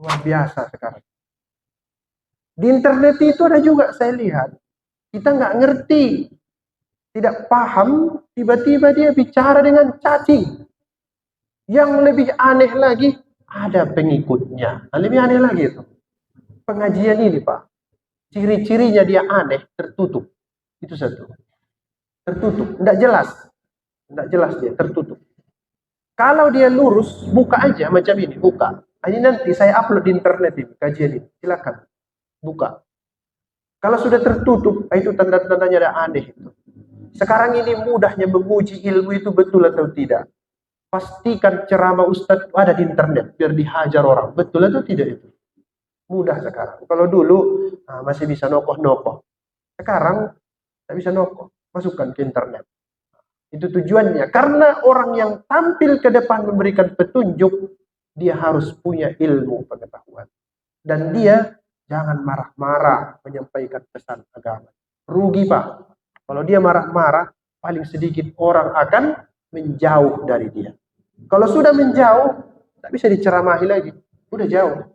Luar biasa sekarang. Di internet itu ada juga saya lihat. Kita nggak ngerti, tidak paham, tiba-tiba dia bicara dengan cacing. Yang lebih aneh lagi, ada pengikutnya. Lebih aneh lagi itu. Pengajian ini Pak, ciri-cirinya dia aneh, tertutup. Itu satu. Tertutup, tidak jelas. Tidak jelas dia, tertutup. Kalau dia lurus, buka aja macam ini, buka. Ini nanti saya upload di internet ini, kajian ini. Silakan, buka. Kalau sudah tertutup, itu tanda-tandanya ada aneh. Sekarang ini mudahnya menguji ilmu itu betul atau tidak. Pastikan ceramah Ustadz ada di internet, biar dihajar orang. Betul atau tidak itu? Mudah sekarang. Kalau dulu masih bisa nokoh-nokoh. Sekarang tidak bisa nokoh. Masukkan ke internet. Itu tujuannya. Karena orang yang tampil ke depan memberikan petunjuk, dia harus punya ilmu pengetahuan. Dan dia jangan marah-marah menyampaikan pesan agama. Rugi Pak. Kalau dia marah-marah, paling sedikit orang akan menjauh dari dia. Kalau sudah menjauh, tak bisa diceramahi lagi. Udah jauh.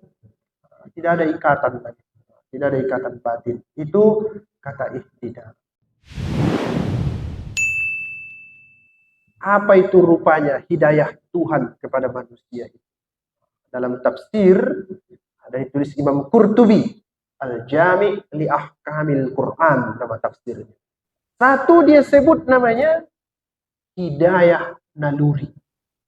Tidak ada ikatan lagi. Tidak ada ikatan batin. Itu kata ihtidal. Apa itu rupanya hidayah Tuhan kepada manusia? Dalam tafsir ada ditulis Imam Qurtubi, Al-Jami' li Ahkamil Quran, nama tafsirnya. Satu dia sebut namanya hidayah naluri,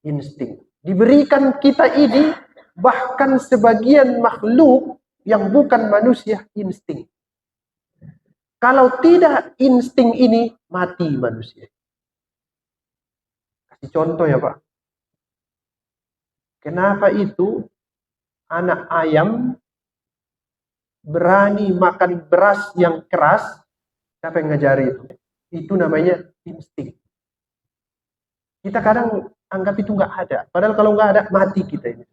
insting. Diberikan kita ini bahkan sebagian makhluk yang bukan manusia insting. Kalau tidak insting ini, mati manusia. Kasih contoh ya Pak. Kenapa itu anak ayam berani makan beras yang keras? Siapa yang ngajari itu? Itu namanya insting. Kita kadang anggap itu nggak ada. Padahal kalau nggak ada, mati kita ini.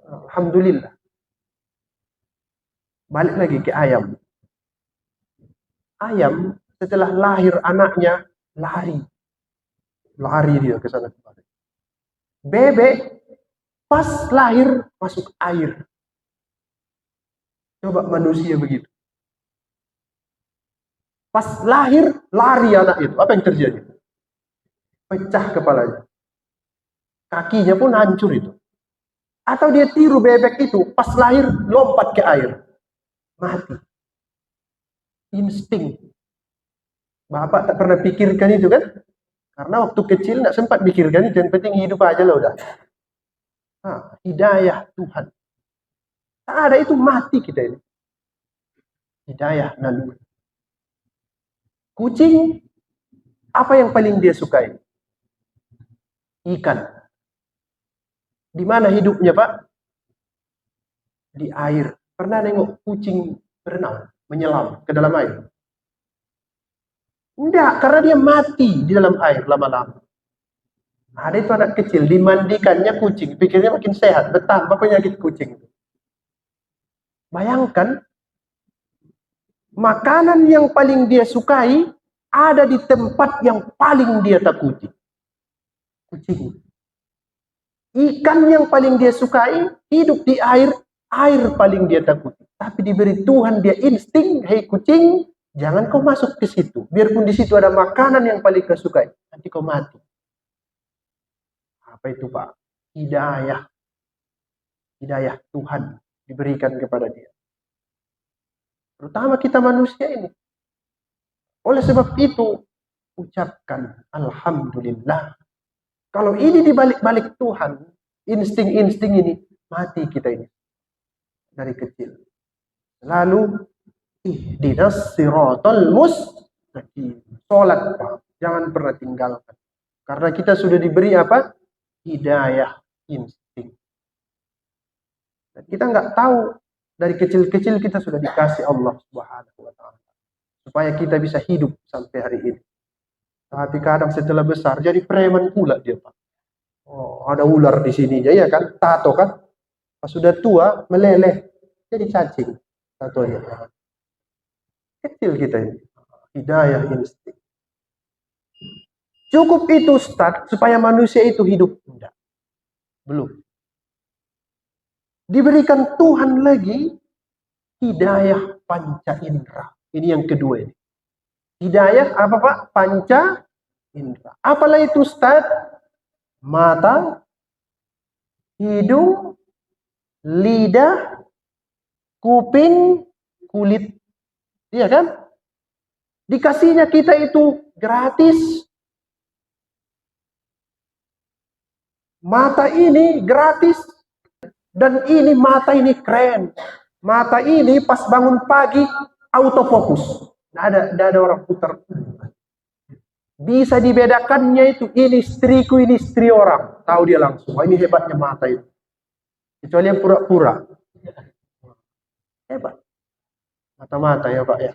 Alhamdulillah. Balik lagi ke ayam. Ayam setelah lahir anaknya, lari. Lari dia ke sana kemari. Bebek pas lahir masuk air. Coba manusia begitu. Pas lahir, lari anak itu. Apa yang terjadi? Pecah kepalanya. Kakinya pun hancur itu. Atau dia tiru bebek itu, pas lahir, lompat ke air. Mati. Insting. Bapak tak pernah pikirkan itu kan? Karena waktu kecil tak sempat pikirkan itu. Yang penting hidup aja lah udah. Hidayah Tuhan. Tak ada itu, mati kita ini. Hidayah naluri. Kucing, apa yang paling dia sukai? Ikan. Di mana hidupnya Pak? Di air. Pernah nengok kucing berenang, menyelam ke dalam air? Enggak, karena dia mati di dalam air lama-lama. Ada itu anak kecil, dimandikannya kucing, pikirnya makin sehat, betapa penyakit kucing. Bayangkan, makanan yang paling dia sukai ada di tempat yang paling dia takuti. Kucing. Ikan yang paling dia sukai hidup di air, air paling dia takuti. Tapi diberi Tuhan dia insting, hei kucing, jangan kau masuk ke situ. Biarpun di situ ada makanan yang paling kau sukai, nanti kau mati. Apa itu Pak? Hidayah. Hidayah Tuhan diberikan kepada dia. Terutama kita manusia ini. Oleh sebab itu, ucapkan Alhamdulillah. Kalau ini dibalik-balik Tuhan, insting-insting ini, mati kita ini. Dari kecil. Lalu, ihdinas siratal mustaqim. Salat, Pak. Jangan pernah tinggalkan. Karena kita sudah diberi apa? Hidayah insting. Dan kita nggak tahu, dari kecil-kecil kita sudah dikasih Allah Subhanahu wa Ta'ala. Supaya kita bisa hidup sampai hari ini. Tapi kadang setelah besar jadi preman pula dia Pak. Oh, ada ular di sininya ya kan, tato kan. Pas sudah tua meleleh jadi cacing tatonya. Kecil kita ini. Hidayah insting. Cukup itu Ustaz supaya manusia itu hidup? Enggak. Belum. Diberikan Tuhan lagi hidayah panca indera. Ini yang kedua ini. Hidayah apa Pak? Panca indera. Apalah itu Ustaz? Mata, hidung, lidah, kuping, kulit. Iya kan? Dikasihnya kita itu gratis. Mata ini gratis. Dan ini mata ini keren. Mata ini pas bangun pagi autofokus. Nggak ada orang putar. Bisa dibedakannya itu ini istriku, ini istri orang. Tahu dia langsung. Wah, ini hebatnya mata itu. Kecuali yang pura-pura. Hebat. Mata-mata ya Pak ya.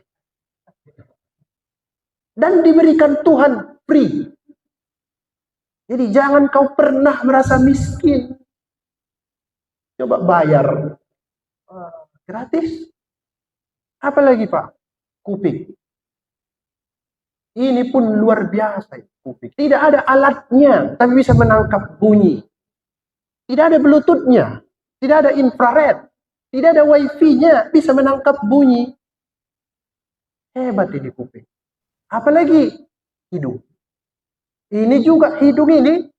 Dan diberikan Tuhan free. Jadi jangan kau pernah merasa miskin. Coba bayar. Gratis. Apalagi Pak? Kuping. Ini pun luar biasa kuping. Tidak ada alatnya, tapi bisa menangkap bunyi. Tidak ada bluetoothnya. Tidak ada infrared. Tidak ada wifi-nya. Bisa menangkap bunyi. Hebat ini kuping. Apalagi hidung. Ini juga hidung ini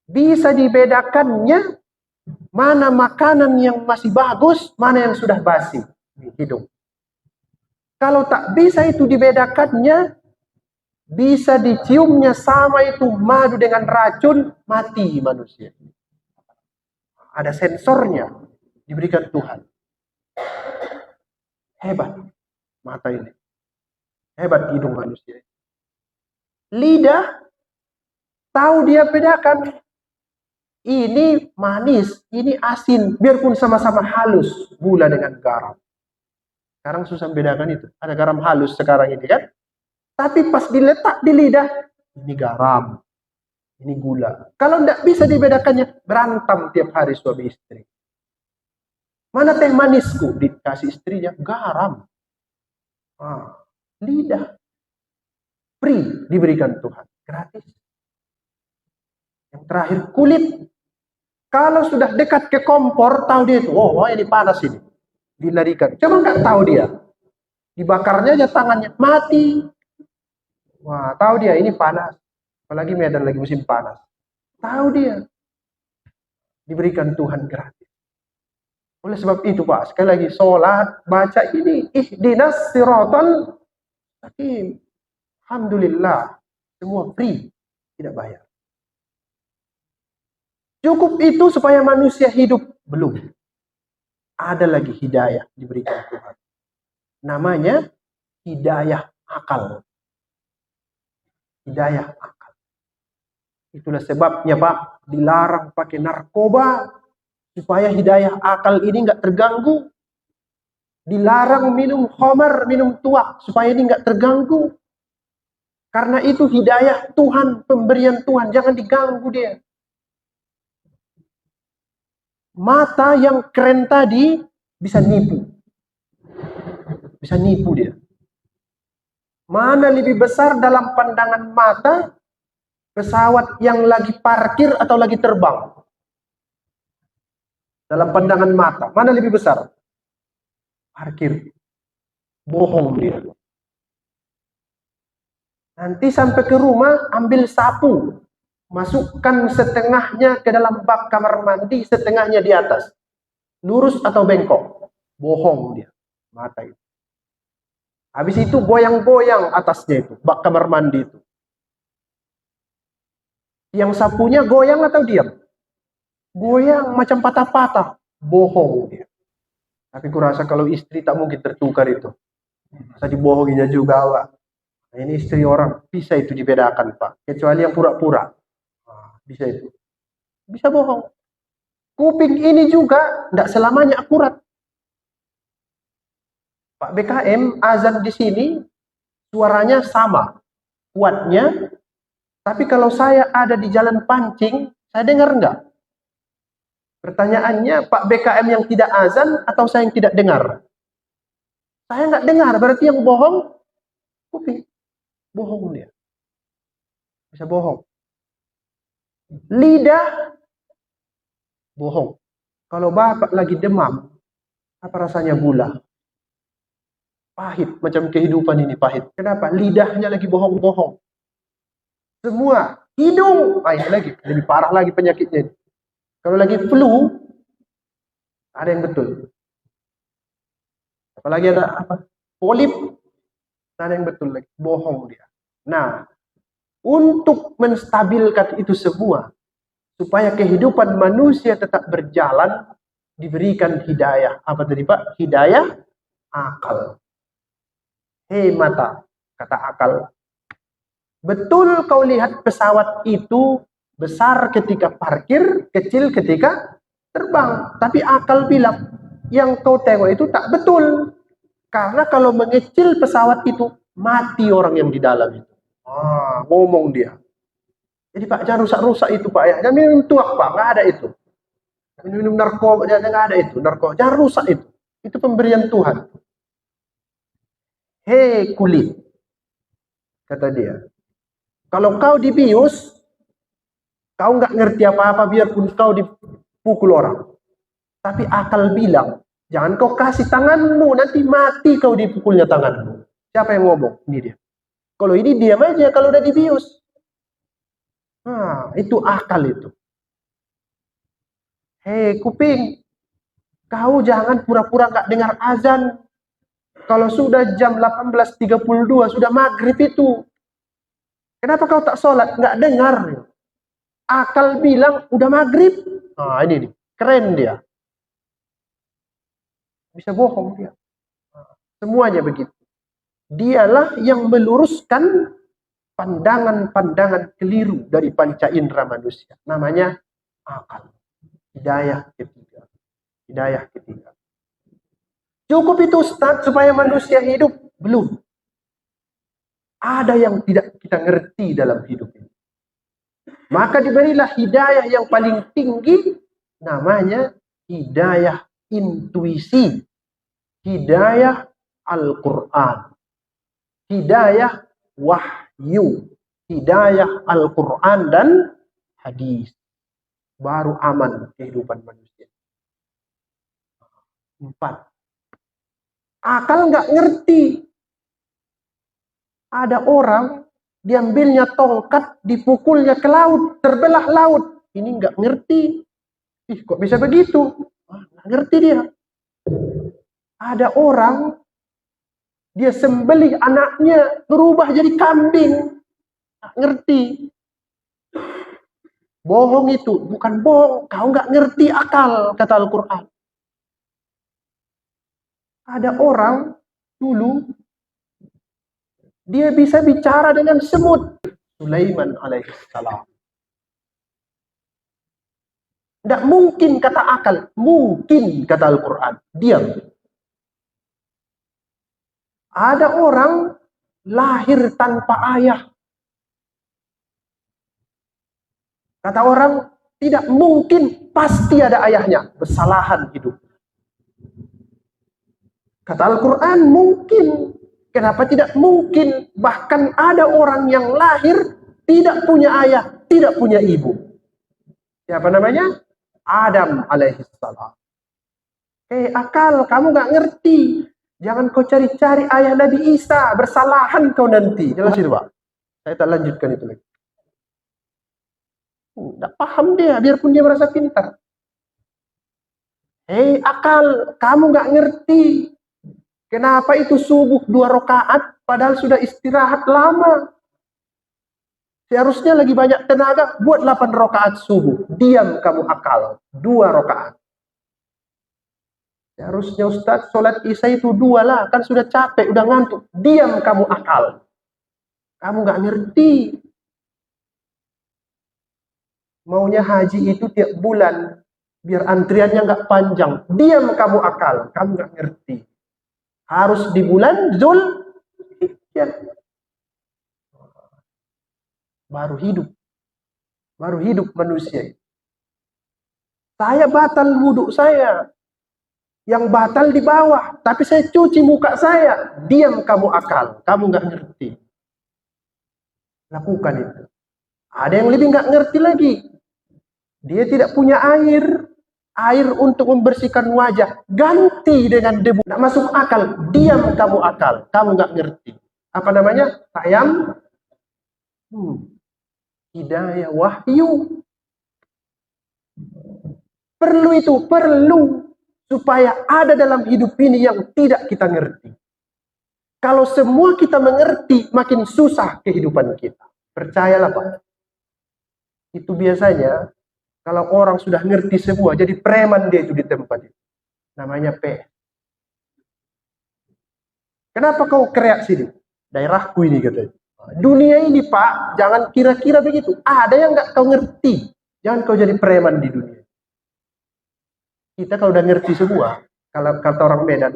bisa dibedakannya mana makanan yang masih bagus, mana yang sudah basi. Hidung. Kalau tak bisa itu dibedakannya, bisa diciumnya sama itu madu dengan racun, mati manusia. Ada sensornya diberikan Tuhan. Hebat mata ini. Hebat hidung manusia. Lidah tahu dia bedakan. Ini manis, ini asin. Biarpun sama-sama halus gula dengan garam. Sekarang susah membedakan itu. Ada garam halus sekarang ini kan. Tapi pas diletak di lidah, ini garam. Ini gula. Kalau tidak bisa dibedakannya, berantem tiap hari suami istri. Mana teh manisku? Dikasih istrinya, garam. Lidah. Free diberikan Tuhan. Gratis. Yang terakhir, kulit. Kalau sudah dekat ke kompor, tahu dia itu, oh ini panas ini. Dilarikan. Coba nggak tahu dia. Dibakarnya aja tangannya, mati. Wah, tahu dia ini panas. Apalagi Medan lagi musim panas. Tahu dia. Diberikan Tuhan gratis. Oleh sebab itu Pak, sekali lagi sholat, baca ini, ihdinas siratal mustaqim. Alhamdulillah, semua free, tidak bayar. Cukup itu supaya manusia hidup? Belum. Ada lagi hidayah diberikan Tuhan. Namanya hidayah akal. Hidayah akal. Itulah sebabnya Pak, dilarang pakai narkoba supaya hidayah akal ini nggak terganggu. Dilarang minum khamar, minum tuak supaya ini nggak terganggu. Karena itu hidayah Tuhan, pemberian Tuhan, jangan diganggu dia. Mata yang keren tadi bisa nipu. Bisa nipu dia. Mana lebih besar dalam pandangan mata, pesawat yang lagi parkir atau lagi terbang? Dalam pandangan mata, mana lebih besar? Parkir. Bohong dia. Nanti sampai ke rumah, ambil sapu. Masukkan setengahnya ke dalam bak kamar mandi, setengahnya di atas. Lurus atau bengkok? Bohong dia. Mata itu. Habis itu goyang-goyang atasnya itu, bak kamar mandi itu. Yang sapunya goyang atau diam? Goyang macam patah-patah. Bohong dia. Tapi kurasa kalau istri tak mungkin tertukar itu. Bisa dibohonginya juga Pak. Nah, ini istri orang, bisa itu dibedakan Pak. Kecuali yang pura-pura. Bisa itu. Bisa bohong. Kuping ini juga tidak selamanya akurat. Pak BKM azan di sini suaranya sama kuatnya, tapi kalau saya ada di jalan pancing, saya dengar enggak? Pertanyaannya, Pak BKM yang tidak azan atau saya yang tidak dengar? Saya enggak dengar, berarti yang bohong kuping. Bohong dia. Bisa bohong. Lidah bohong. Kalau bapak lagi demam, apa rasanya gula? Pahit, macam kehidupan ini pahit. Kenapa? Lidahnya lagi bohong-bohong. Semua, hidung, pahit lagi, lebih parah lagi penyakitnya. Kalau lagi flu, ada yang betul. Apalagi ada apa? Polip, ada yang betul lagi, bohong dia. Nah, untuk menstabilkan itu semua, supaya kehidupan manusia tetap berjalan, diberikan hidayah. Apa tadi Pak? Hidayah akal. Hei mata, kata akal. Betul kau lihat pesawat itu besar ketika parkir, kecil ketika terbang. Tapi akal bilang, yang kau tengok itu tak betul. Karena kalau mengecil pesawat itu, mati orang yang di dalam itu. Ngomong dia. Jadi Pak, jangan rusak-rusak itu Pak ya. Jangan minum tuak Pak, nggak ada itu. Minum narkoba, jangan nggak ada itu. Narkoba, jangan rusak itu. Itu pemberian Tuhan. Hei kulit, kata dia. Kalau kau dibius, kau nggak ngerti apa-apa biarpun kau dipukul orang. Tapi akal bilang, jangan kau kasih tanganmu, nanti mati kau dipukulnya tanganmu. Siapa yang ngomong? Ini dia. Kalau ini diam aja kalau udah dibius. Itu akal itu. Hei kuping, kau jangan pura-pura gak dengar azan. Kalau sudah jam 18.32, sudah maghrib itu. Kenapa kau tak sholat? Gak dengar. Akal bilang udah maghrib. Ini nih, keren dia. Bisa bohong dia. Semuanya begitu. Dialah yang meluruskan pandangan-pandangan keliru dari panca indera manusia. Namanya akal. Hidayah ketiga. Hidayah ketiga. Cukup itu Ustaz supaya manusia hidup? Belum. Ada yang tidak kita ngerti dalam hidup ini. Maka diberilah hidayah yang paling tinggi, namanya hidayah intuisi. Hidayah Al-Quran. Hidayah wahyu. Hidayah Al-Quran dan hadis. Baru aman kehidupan manusia. 4. Akal nggak ngerti. Ada orang diambilnya tongkat, dipukulnya ke laut, terbelah laut. Ini nggak ngerti. Kok bisa begitu? Nggak ngerti dia. Ada orang dia sembelih anaknya berubah jadi kambing. Nggak ngerti. Bohong itu, bukan bohong. Kau nggak ngerti akal, kata Al-Quran. Ada orang dulu dia bisa bicara dengan semut. Sulaiman alaihissalam. Tidak mungkin kata akal. Mungkin kata Al-Quran. Diam. Ada orang lahir tanpa ayah. Kata orang, tidak mungkin, pasti ada ayahnya. Kesalahan hidup. Kata Al-Quran, mungkin. Kenapa tidak mungkin? Bahkan ada orang yang lahir tidak punya ayah, tidak punya ibu. Siapa namanya? Adam alaihissalam. Akal, kamu gak ngerti. Jangan kau cari-cari ayah Nabi Isa. Bersalahan kau nanti. Jelas itu Pak. Saya tak lanjutkan itu lagi. Tidak paham dia, biarpun dia merasa pintar. Akal, kamu gak ngerti. Kenapa itu subuh 2 rakaat padahal sudah istirahat lama? Seharusnya lagi banyak tenaga, buat 8 rakaat subuh. Diam kamu akal, 2 rakaat. Seharusnya Ustaz, sholat isya itu 2 lah, kan sudah capek, udah ngantuk. Diam kamu akal. Kamu gak ngerti. Maunya haji itu tiap bulan, biar antriannya gak panjang. Diam kamu akal, kamu gak ngerti. Harus di bulan Zulhijjah. Baru hidup manusia. Saya batal wudhu saya. Yang batal di bawah, tapi saya cuci muka saya. Diam kamu akal, kamu nggak ngerti. Lakukan itu. Ada yang lebih nggak ngerti lagi. Dia tidak punya air. Air untuk membersihkan wajah, ganti dengan debu. Nggak masuk akal, diam kamu akal. Kamu nggak ngerti. Apa namanya? Tayam. Hidayah wahyu. Perlu itu, perlu. Supaya ada dalam hidup ini yang tidak kita ngerti. Kalau semua kita mengerti, makin susah kehidupan kita. Percayalah Pak. Itu biasanya, kalau orang sudah ngerti semua, jadi preman dia itu di tempat itu. Namanya P. Kenapa kau kreat sini? Daerahku ini katanya. Dunia ini Pak, jangan kira-kira begitu. Ada yang nggak kau ngerti. Jangan kau jadi preman di dunia. Kita kalau udah ngerti semua, kalau kata orang Medan,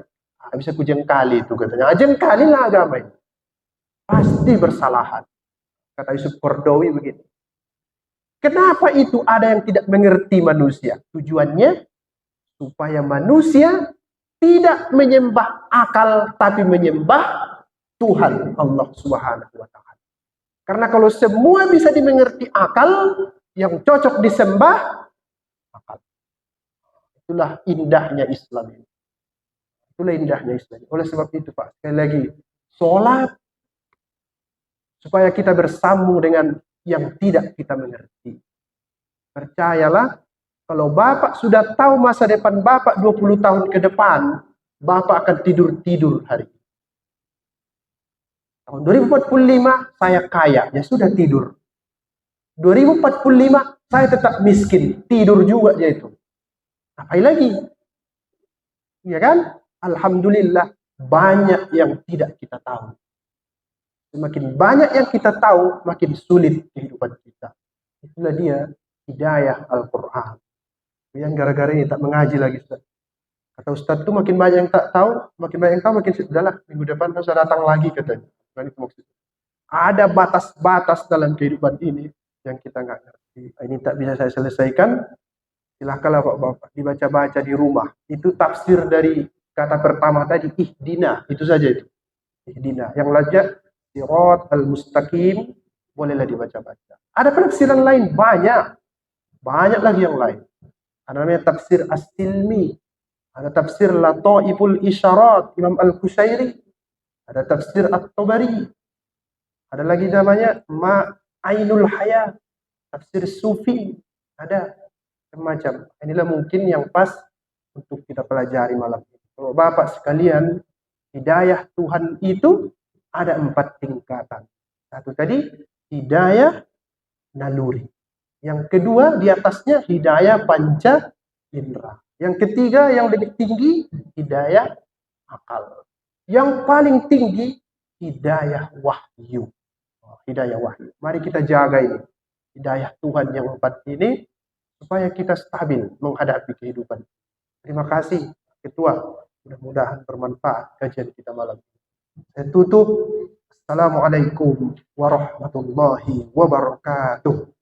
bisa ku jengkali itu katanya. Jengkalilah agama ini. Pasti bersalahan. Kata Yusuf Kordowi begini. Kenapa itu ada yang tidak mengerti manusia? Tujuannya supaya manusia tidak menyembah akal, tapi menyembah Tuhan Allah Subhanahu wa Ta'ala. Karena kalau semua bisa dimengerti akal, yang cocok disembah akal. Itulah indahnya Islam ini. Itulah indahnya Islam. Oleh sebab itu Pak, sekali lagi, sholat supaya kita bersambung dengan yang tidak kita mengerti. Percayalah, kalau Bapak sudah tahu masa depan Bapak 20 tahun ke depan, Bapak akan tidur-tidur hari ini. Tahun 2045 saya kaya, ya sudah tidur. 2045 saya tetap miskin, tidur juga dia itu. Apa lagi? Ya kan? Alhamdulillah banyak yang tidak kita tahu. Semakin banyak yang kita tahu, makin sulit kehidupan kita. Itulah dia hidayah Al-Quran. Yang gara-gara ini tak mengaji lagi Ustaz. Kata Ustaz itu makin banyak yang tak tahu, makin banyak yang tahu, makin sudahlah minggu depan saya datang lagi katanya. Ada batas-batas dalam kehidupan ini yang kita nggak ngerti. Ini tak bisa saya selesaikan. Silahkanlah Bapak dibaca-baca di rumah. Itu tafsir dari kata pertama tadi, ihdina. Itu saja itu. Ihdina. Yang lainnya, sirat al-mustaqim. Bolehlah dibaca-baca. Ada penafsiran lain, banyak. Banyak lagi yang lain. Ada namanya tafsir as-silmi. Ada tafsir lataiful isyarat, Imam al-Qushairi. Ada tafsir at-Tabari. Ada lagi namanya Ma'ainul Hayat. Tafsir Sufi. Ada semacam. Inilah mungkin yang pas untuk kita pelajari malam ini. Kalau Bapak sekalian, hidayah Tuhan itu ada 4 tingkatan. Satu tadi, hidayah naluri. Yang kedua, di atasnya hidayah panca indera. Yang ketiga, yang lebih tinggi, hidayah akal. Yang paling tinggi, hidayah wahyu. Hidayah wahyu. Mari kita jaga ini. Hidayah Tuhan yang 4 ini, supaya kita stabil menghadapi kehidupan. Terima kasih Ketua. Mudah-mudahan bermanfaat kajian kita malam ini. Saya tutup. Assalamualaikum warahmatullahi wabarakatuh.